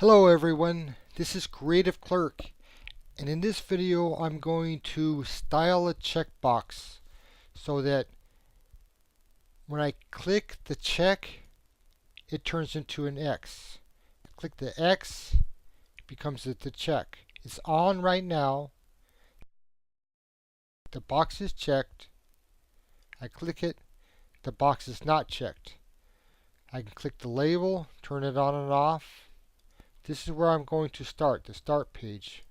Hello everyone, this is Creative Clerk, and in this video I'm going to style a checkbox so that when I click the check it turns into an X. Click the X, it becomes the check. It's on right now. The box is checked. I click it, the box is not checked. I can click the label, turn it on and off. This is where I'm going to start, the start page.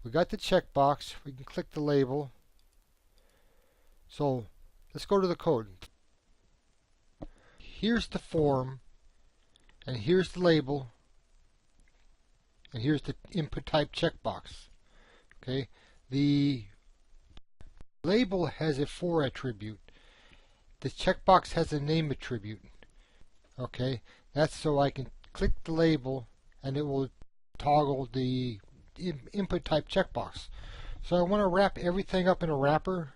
We got the checkbox, we can click the label. So let's go to the code. Here's the form, and here's the label, and here's the input type checkbox. Okay, the label has a for attribute. The checkbox has a name attribute. Okay, that's so I can click the label and it will toggle the input type checkbox. So I want to wrap everything up in a wrapper.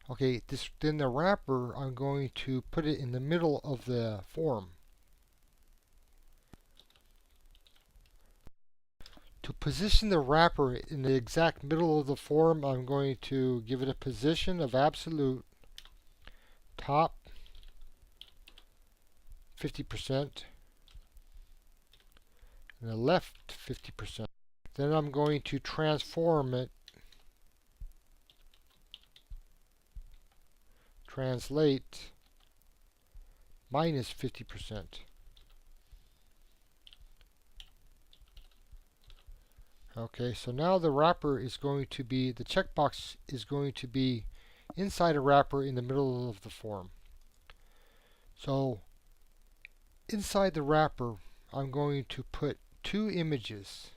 Okay, then the wrapper, I'm going to put it in the middle of the form. To position the wrapper in the exact middle of the form, I'm going to give it a position of absolute, top 50%, and the left 50%. Then I'm going to transform it, translate minus 50%. Okay, so now the wrapper is going to be, the checkbox is going to be inside a wrapper in the middle of the form. So inside the wrapper, I'm going to put two images.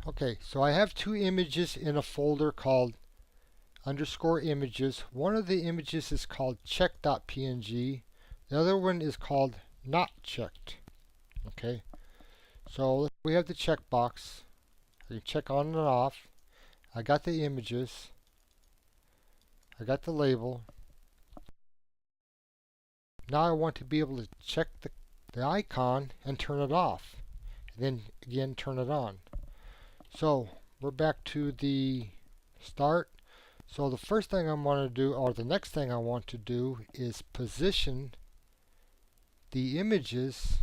Okay, so I have two images in a folder called underscore images. One of the images is called check.png. The other one is called not checked. Okay, so we have the checkbox. I can check on and off. I got the images. I got the label. Now I want to be able to check the icon and turn it off. And then again turn it on. So we're back to the start. So the first thing I want to do, or the next thing I want to do, is position the images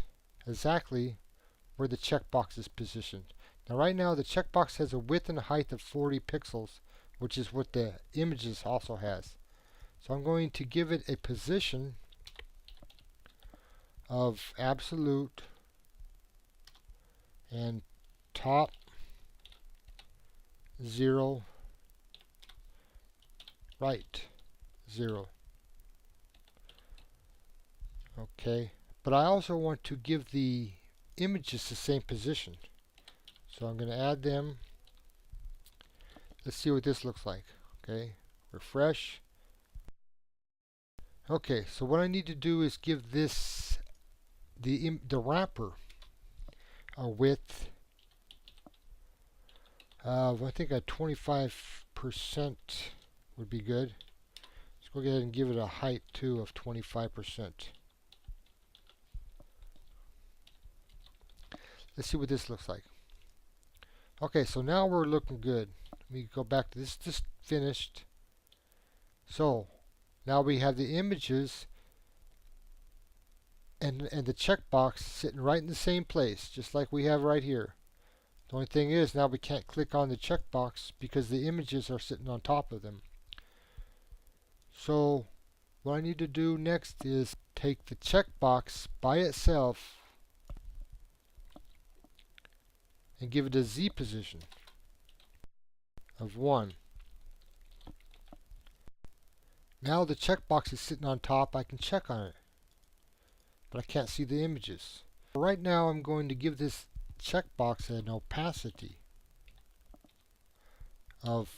exactly where the checkbox is positioned. Now right now the checkbox has a width and a height of 40 pixels, which is what the images also has. So I'm going to give it a position of absolute and top 0, right 0. Okay, but I also want to give the images the same position. So I'm going to add them. Let's see what this looks like. Okay, refresh. Okay, so what I need to do is give this the wrapper a width of, I think, a 25% would be good. Let's go ahead and give it a height too of 25%. Let's see what this looks like. Okay, so now we're looking good. Let me go back to this. Just finished. So now we have the images and the checkbox sitting right in the same place, just like we have right here. The only thing is now we can't click on the checkbox because the images are sitting on top of them. So what I need to do next is take the checkbox by itself and give it a Z position of 1. Now the checkbox is sitting on top. I can check on it, but I can't see the images. Right now I'm going to give this checkbox an opacity of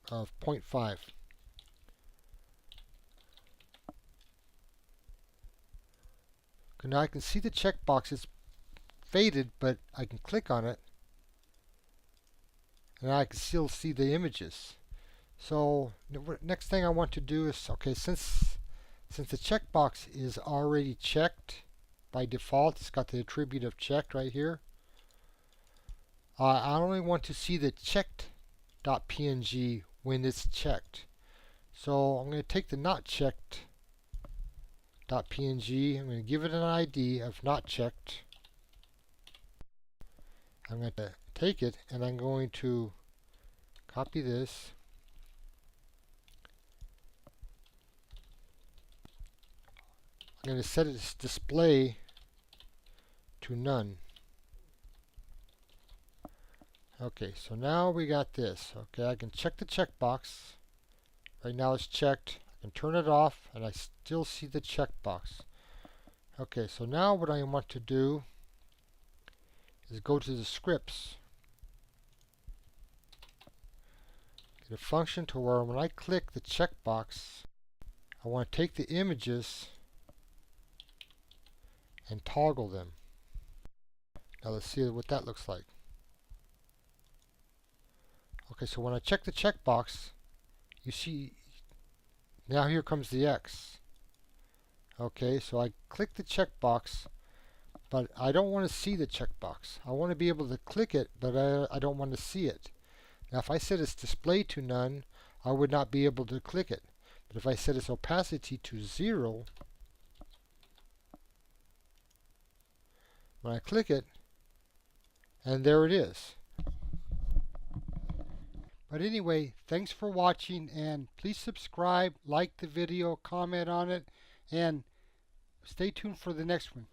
0.5. Now I can see the checkbox is faded, but I can click on it and I can still see the images. So next thing I want to do is, okay, since since the checkbox is already checked by default, it's got the attribute of checked right here. I only want to see the checked.png when it's checked. So I'm going to take the not checked.png. I'm going to give it an ID of not checked. I'm going to take it and I'm going to copy this. I'm going to set its display to none. Okay, so now we got this. Okay, I can check the checkbox. Right now it's checked. I can turn it off and I still see the checkbox. Okay, so now what I want to do is go to the scripts. Get a function to where when I click the checkbox, I want to take the images and toggle them. Now let's see what that looks like. Okay, so when I check the checkbox, you see now here comes the X. Okay, so I click the checkbox, but I don't want to see the checkbox. I want to be able to click it, but I don't want to see it. Now if I set its display to none, I would not be able to click it. But if I set its opacity to 0, when I click it, and there it is. But anyway, thanks for watching, and please subscribe, like the video, comment on it, and stay tuned for the next one.